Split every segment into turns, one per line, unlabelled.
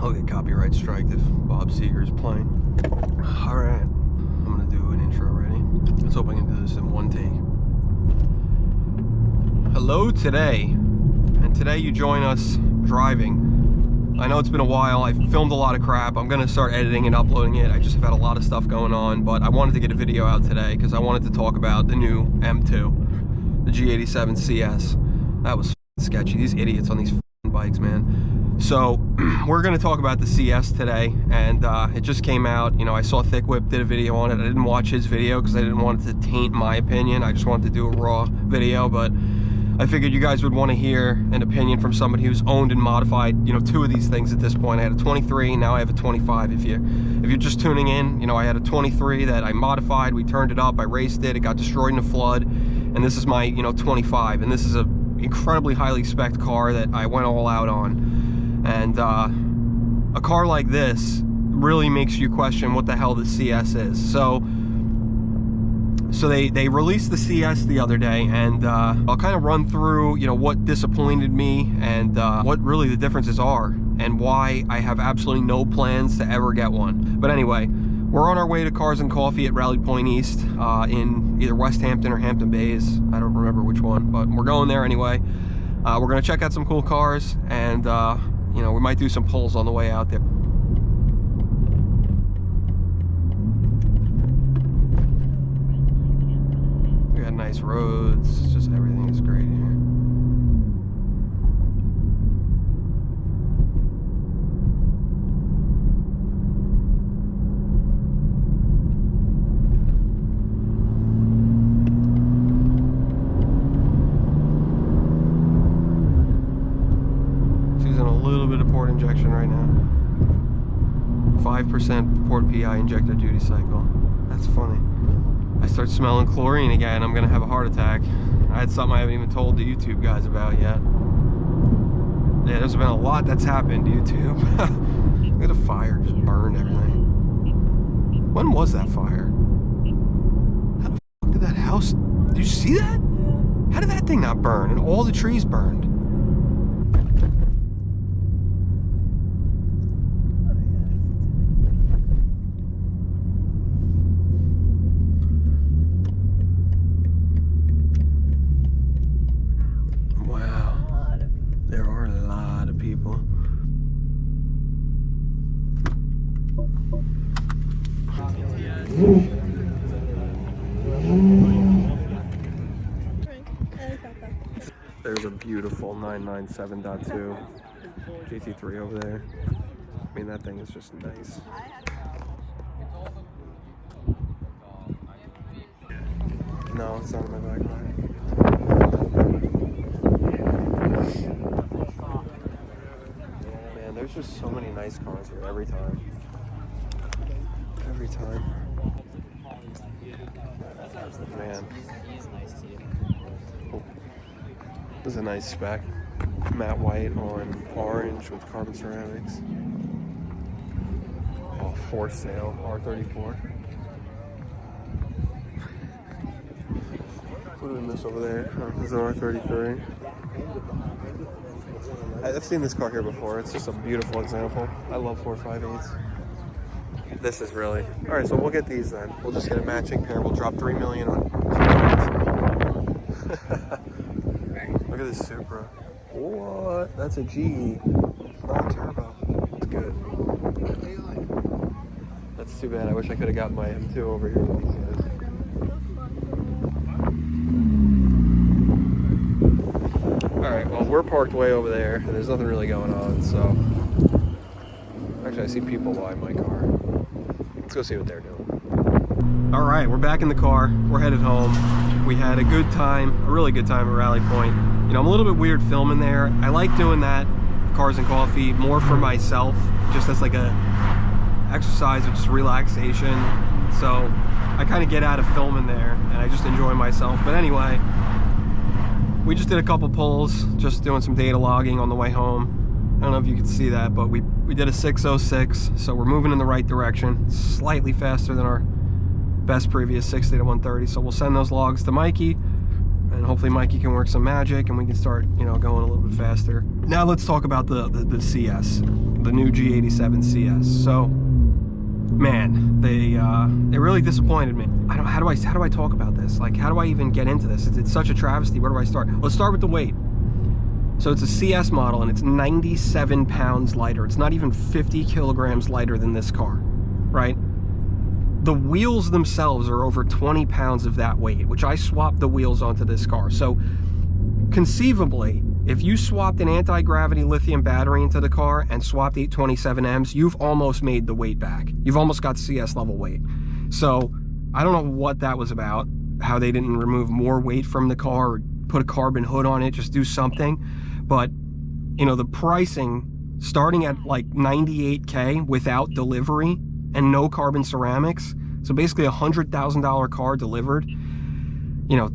I'll get copyright striked if Bob Seger's playing. Alright, I'm gonna do an intro already. Let's hope I can do this in one take. Hello today, and today you join us driving. I know it's been a while. I've filmed a lot of crap. I'm gonna start editing and uploading it. I just have had a lot of stuff going on, but I wanted to get a video out today because I wanted to talk about the new M2, the G87 CS. That was sketchy. These idiots on these bikes, man. So we're gonna talk about the CS today, and it just came out. You know, I saw Thick Whip did a video on it. I didn't watch his video because I didn't want it to taint my opinion. I just wanted to do a raw video, but I figured you guys would want to hear an opinion from somebody who's owned and modified, you know, two of these things at this point. I had a 23, now I have a 25. If you're just tuning in, you know, I had a 23 that I modified. We turned it up, I raced it, it got destroyed in a flood, and this is my, you know, 25. And this is a incredibly highly spec'd car that I went all out on. And a car like this really makes you question what the hell the CS is. So they released the CS the other day, and I'll kind of run through, you know, what disappointed me and what really the differences are and why I have absolutely no plans to ever get one. But anyway, we're on our way to Cars and Coffee at Rally Point East in either West Hampton or Hampton Bays. I don't remember which one, but we're going there anyway. We're going to check out some cool cars, and you know, we might do some pulls on the way out there. We got nice roads, it's just everything is great here. Using a little bit of port injection right now. 5% port PI injector duty cycle. That's funny. I start smelling chlorine again, I'm gonna have a heart attack. I had something I haven't even told the YouTube guys about yet. Yeah, there's been a lot that's happened to YouTube. Look at the fire, just burned everything. When was that fire? How the fuck did that house, did you see that? How did that thing not burn and all the trees burned? There's a beautiful 997.2 GT3 over there. I mean, that thing is just nice. No, it's not in my back. Man, there's just so many nice cars here every time. Every time. Man. Oh. This is a nice spec. Matte white on orange with carbon ceramics. Oh, for sale, R34. What did I miss over there? Oh, this is an R33. I've seen this car here before. It's just a beautiful example. I love 458s. This is really... Alright, so we'll get these then. We'll just get a matching pair. We'll drop $3 million on. Look at this Supra. What? That's a GE. Not a turbo. It's good. That's too bad. I wish I could have got my M2 over here with these guys. Alright, well, we're parked way over there, and there's nothing really going on, so... Actually, I see people behind my car. Let's go see what they're doing. All right, we're back in the car. We're headed home. We had a good time, a really good time at Rally Point. You know, I'm a little bit weird filming there. I like doing that, Cars and Coffee, more for myself, just as like a exercise of just relaxation. So I kind of get out of filming there, and I just enjoy myself. But anyway, we just did a couple pulls, just doing some data logging on the way home. I don't know if you can see that, but we did a 606, so we're moving in the right direction. Slightly faster than our best previous 60 to 130. So we'll send those logs to Mikey, and hopefully Mikey can work some magic, and we can start, you know, going a little bit faster. Now let's talk about the CS, the new G87 CS. So, man, they really disappointed me. How do I talk about this? Like, how do I even get into this? It's such a travesty. Where do I start? Let's start with the weight. So it's a CS model, and it's 97 pounds lighter. It's not even 50 kilograms lighter than this car, right? The wheels themselves are over 20 pounds of that weight, which I swapped the wheels onto this car. So conceivably, if you swapped an anti-gravity lithium battery into the car and swapped 827Ms, you've almost made the weight back. You've almost got CS level weight. So I don't know what that was about, how they didn't remove more weight from the car or put a carbon hood on it, just do something. But, you know, the pricing starting at like $98K without delivery and no carbon ceramics, so basically a $100,000 car delivered, you know,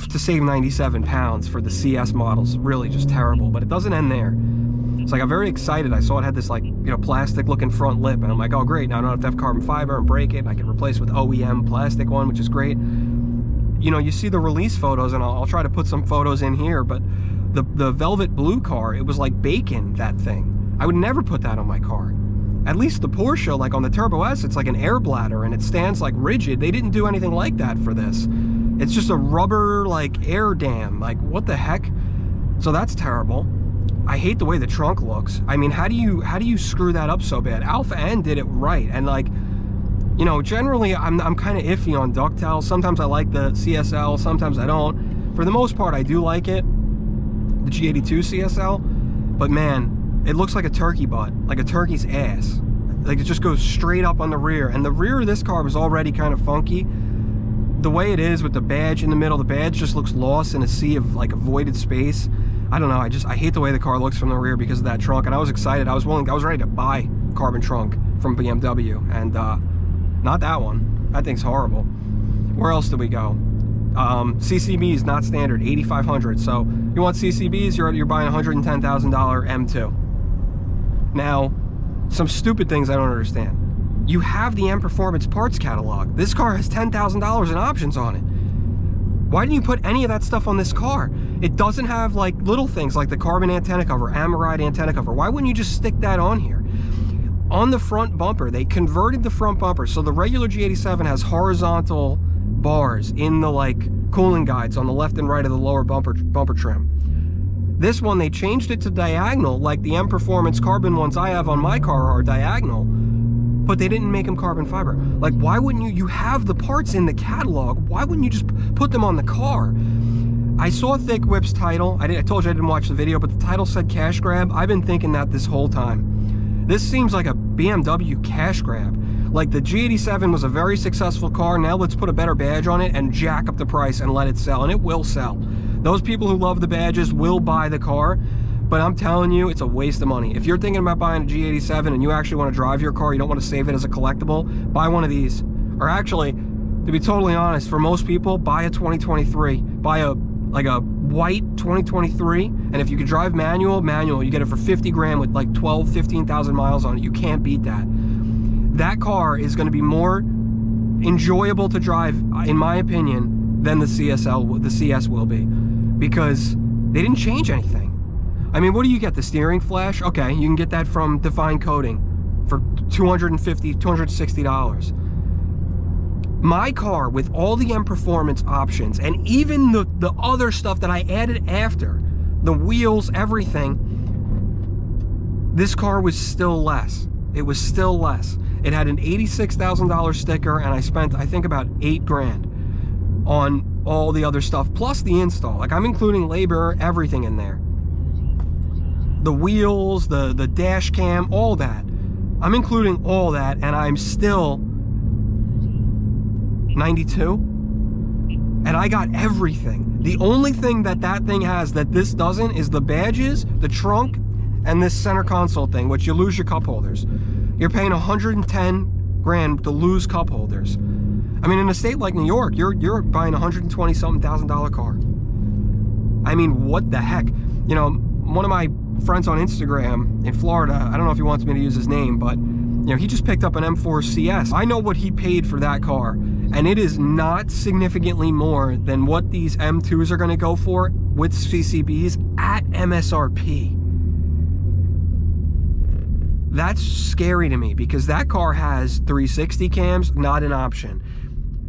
to save 97 pounds for the CS models, really just terrible. But it doesn't end there. So I got very excited. I saw it had this, like, you know, plastic looking front lip, and I'm like, oh great, now I don't have to have carbon fiber and break it, and I can replace with OEM plastic one, which is great. You know, you see the release photos, and I'll try to put some photos in here, but the velvet blue car, it was like bacon, that thing. I would never put that on my car. At least the Porsche, like on the Turbo S, it's like an air bladder and it stands like rigid. They didn't do anything like that for this. It's just a rubber like air dam. Like, what the heck? So that's terrible. I hate the way the trunk looks. I mean, how do you screw that up so bad? Alpha N did it right, and like, you know, generally I'm kind of iffy on ducktails. Sometimes I like the CSL, sometimes I don't. For the most part, I do like it, the G82 CSL, but man, it looks like a turkey butt, like a turkey's ass. Like, it just goes straight up on the rear, and the rear of this car was already kind of funky. The way it is with the badge in the middle, the badge just looks lost in a sea of like avoided space. I don't know, I hate the way the car looks from the rear because of that trunk, and I was excited. I was ready to buy carbon trunk from BMW, and not that one. That thing's horrible. Where else did we go? CCBs, not standard, 8,500. So you want CCBs, you're buying $110,000 M2. Now, some stupid things I don't understand. You have the M Performance parts catalog. This car has $10,000 in options on it. Why didn't you put any of that stuff on this car? It doesn't have like little things like the carbon antenna cover, Amoride antenna cover. Why wouldn't you just stick that on here? On the front bumper, they converted the front bumper. So the regular G87 has horizontal bars in the like cooling guides on the left and right of the lower bumper trim. This one, they changed it to diagonal, like the M Performance carbon ones I have on my car are diagonal, but they didn't make them carbon fiber. Like, why wouldn't you have the parts in the catalog, why wouldn't you just put them on the car? I saw Thick Whip's title. I told you I didn't watch the video, but the title said cash grab. I've been thinking that this whole time. This seems like a BMW cash grab. Like, the G87 was a very successful car. Now let's put a better badge on it and jack up the price and let it sell, and it will sell. Those people who love the badges will buy the car, but I'm telling you, it's a waste of money. If you're thinking about buying a G87 and you actually want to drive your car, you don't want to save it as a collectible, buy one of these. Or actually, to be totally honest, for most people, buy a 2023. Buy a white 2023, and if you could drive manual, you get it for 50 grand with like 12, 15,000 miles on it. You can't beat that. That car is going to be more enjoyable to drive, in my opinion, than the CS will be, because they didn't change anything. I mean, what do you get? The steering flash? Okay, you can get that from Define Coating for $250, $260. My car, with all the M Performance options, and even the other stuff that I added after, the wheels, everything, this car was still less. It was still less. It had an $86,000 sticker, and I spent, I think, about $8 grand on all the other stuff, plus the install. Like, I'm including labor, everything in there. The wheels, the dash cam, all that. I'm including all that, and I'm still 92, and I got everything. The only thing that thing has that this doesn't is the badges, the trunk, and this center console thing, which you lose your cup holders. You're paying 110 grand to lose cup holders. I mean, in a state like New York, you're buying a $120-something-thousand car. I mean, what the heck? You know, one of my friends on Instagram in Florida, I don't know if he wants me to use his name, but you know, he just picked up an M4 CS. I know what he paid for that car, and it is not significantly more than what these M2s are going to go for with CCBs at MSRP. That's scary to me because that car has 360 cams, not an option.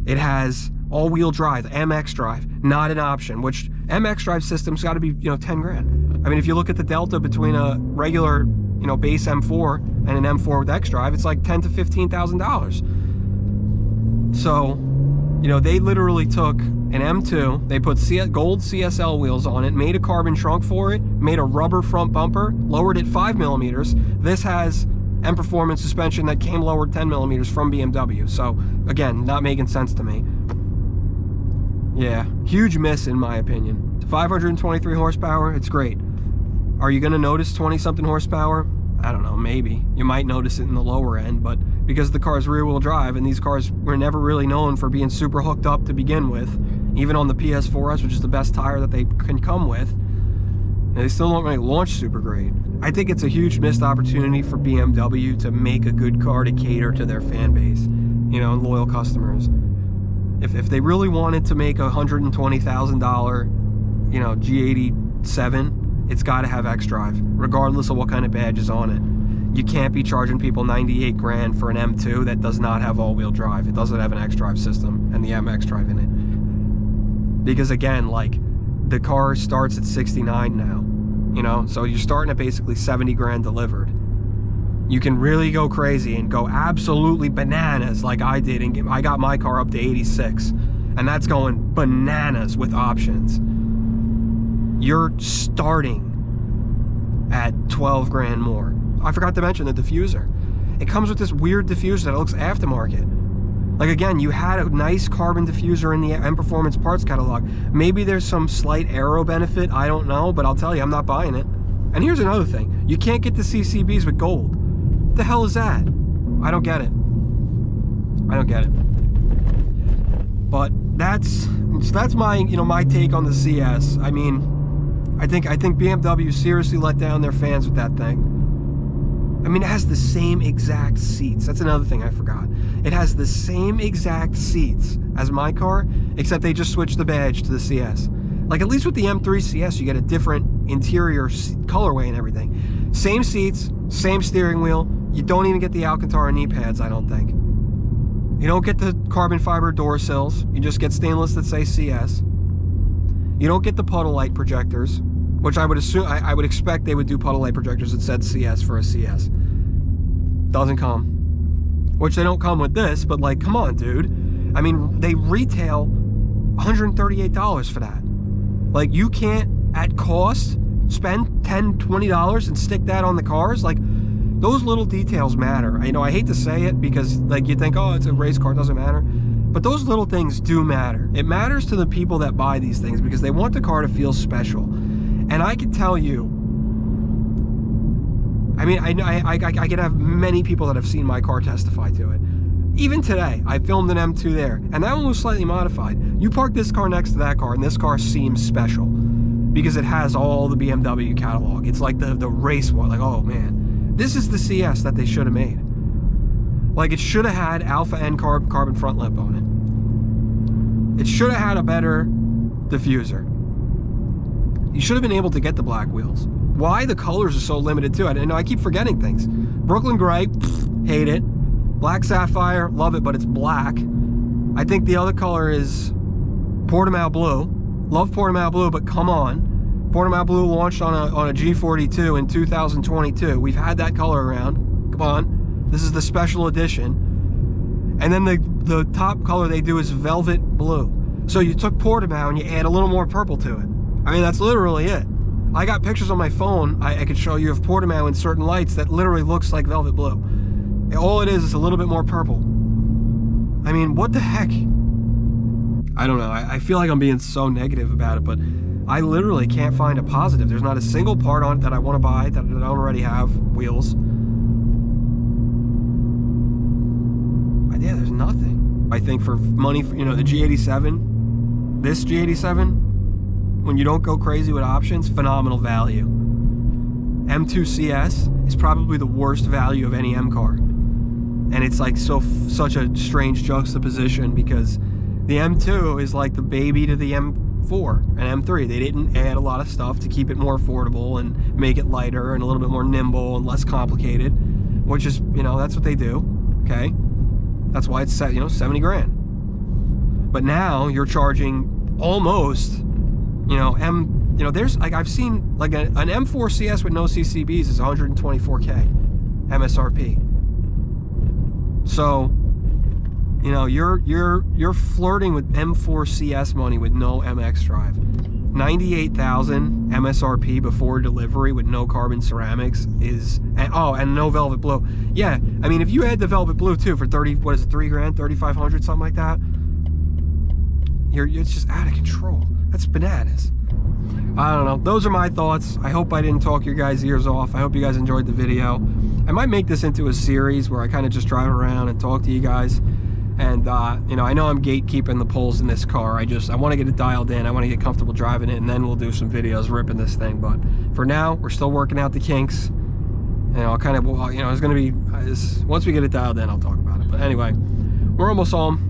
It has all-wheel drive, MX drive, not an option, which MX drive system's got to be, 10 grand. I mean, if you look at the delta between a regular, base M4 and an M4 with X drive, it's like $10,000 to $15,000. So, they literally took an M2, they put gold CSL wheels on it, made a carbon trunk for it, made a rubber front bumper, lowered it 5 millimeters. This has M Performance suspension that came lowered 10 millimeters from BMW. So, again, not making sense to me. Yeah, huge miss in my opinion. 523 horsepower, it's great. Are you going to notice 20-something horsepower? I don't know, maybe. You might notice it in the lower end, but because the car's rear-wheel drive, and these cars were never really known for being super hooked up to begin with, even on the PS4S, which is the best tire that they can come with, they still don't really launch super great. I think it's a huge missed opportunity for BMW to make a good car to cater to their fan base, and loyal customers. If they really wanted to make a $120,000, G87, it's got to have X-Drive, regardless of what kind of badge is on it. You can't be charging people 98 grand for an M2 that does not have all-wheel drive. It doesn't have an X-Drive system and the MX drive in it. Because again, like, the car starts at 69 now, so you're starting at basically 70 grand delivered. You can really go crazy and go absolutely bananas like I did, and I got my car up to 86, and that's going bananas with options. You're starting at 12 grand more. I forgot to mention the diffuser. It comes with this weird diffuser that looks aftermarket. Like, again, you had a nice carbon diffuser in the M Performance parts catalog. Maybe there's some slight aero benefit, I don't know, but I'll tell you, I'm not buying it. And here's another thing. You can't get the CCBs with gold. What the hell is that? I don't get it. I don't get it. But that's my, my take on the CS. I mean, I think BMW seriously let down their fans with that thing. I mean, it has the same exact seats. That's another thing I forgot. It has the same exact seats as my car, except they just switched the badge to the CS. Like, at least with the M3 CS, you get a different interior colorway and everything. Same seats, same steering wheel. You don't even get the Alcantara knee pads, I don't think. You don't get the carbon fiber door sills. You just get stainless that say CS. You don't get the puddle light projectors, which I would assume, I would expect they would do puddle light projectors that said CS for a CS. Doesn't come. Which they don't come with this, but like, come on, dude. I mean, they retail $138 for that. Like, you can't, at cost, spend $10, $20 and stick that on the cars. Like, those little details matter. I hate to say it because, like, you think, oh, it's a race car, it doesn't matter. But those little things do matter. It matters to the people that buy these things because they want the car to feel special. And I can tell you, I mean, I can have many people that have seen my car testify to it. Even today, I filmed an M2 there, and that one was slightly modified. You park this car next to that car, and this car seems special because it has all the BMW catalog. It's like the race one. Like, oh man, this is the CS that they should have made. Like, it should have had Alpha N carbon front lip on it. It should have had a better diffuser. You should have been able to get the black wheels. Why the colors are so limited too? I keep forgetting things. Brooklyn Gray, hate it. Black Sapphire, love it, but it's black. I think the other color is Portimao Blue. Love Portimao Blue, but come on. Portimao Blue launched on a G42 in 2022. We've had that color around. Come on. This is the special edition. And then the top color they do is Velvet Blue. So you took Portimao and you add a little more purple to it. I mean, that's literally it. I got pictures on my phone I could show you of Portimao in certain lights that literally looks like Velvet Blue. All it is a little bit more purple. I mean, what the heck? I don't know. I feel like I'm being so negative about it, but I literally can't find a positive. There's not a single part on it that I want to buy that I don't already have. Wheels. Yeah, there's nothing. I think for money, the G87, this G87, when you don't go crazy with options, phenomenal value. M2 CS is probably the worst value of any M car. And it's like such a strange juxtaposition because the M2 is like the baby to the M4 and M3. They didn't add a lot of stuff to keep it more affordable and make it lighter and a little bit more nimble and less complicated. which is, you know, that's what they do, okay? That's why it's set, you know, 70 grand. But now you're charging almost, you know, there's, like, I've seen, like, an M4 CS with no CCBs is 124K MSRP. So, you know, you're flirting with M4 CS money with no MX drive. 98,000 MSRP before delivery with no carbon ceramics is, and no velvet blue. Yeah, I mean, if you add the velvet blue too for 30, what is it, 3 grand, 3,500, something like that, it's just out of control. That's bananas. I don't know. Those are my thoughts. I hope I didn't talk your guys' ears off. I hope you guys enjoyed the video. I might make this into a series where I kind of just drive around and talk to you guys. And, you know, I know I'm gatekeeping the pulls in this car. I want to get it dialed in. I want to get comfortable driving it, and then we'll do some videos ripping this thing. But for now, we're still working out the kinks. And I'll kind of, you know, it's going to be, once we get it dialed in, I'll talk about it. But anyway, we're almost home.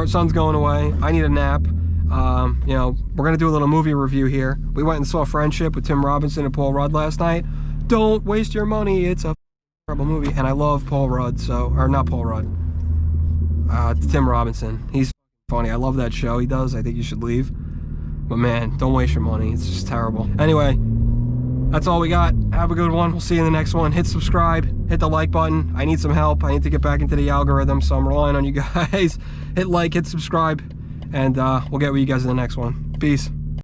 Sun's going away. I need a nap. You know, we're going to do a little movie review here. We went and saw Friendship with Tim Robinson and Paul Rudd last night. Don't waste your money. It's a terrible movie. And I love Paul Rudd, or not Paul Rudd. Tim Robinson. He's funny. I love that show he does. I think you should leave. But man, don't waste your money. It's just terrible. Anyway, that's all we got. Have a good one. We'll see you in the next one. Hit subscribe. Hit the like button. I need some help. I need to get back into the algorithm, so I'm relying on you guys. Hit like, hit subscribe, and we'll get with you guys in the next one. Peace.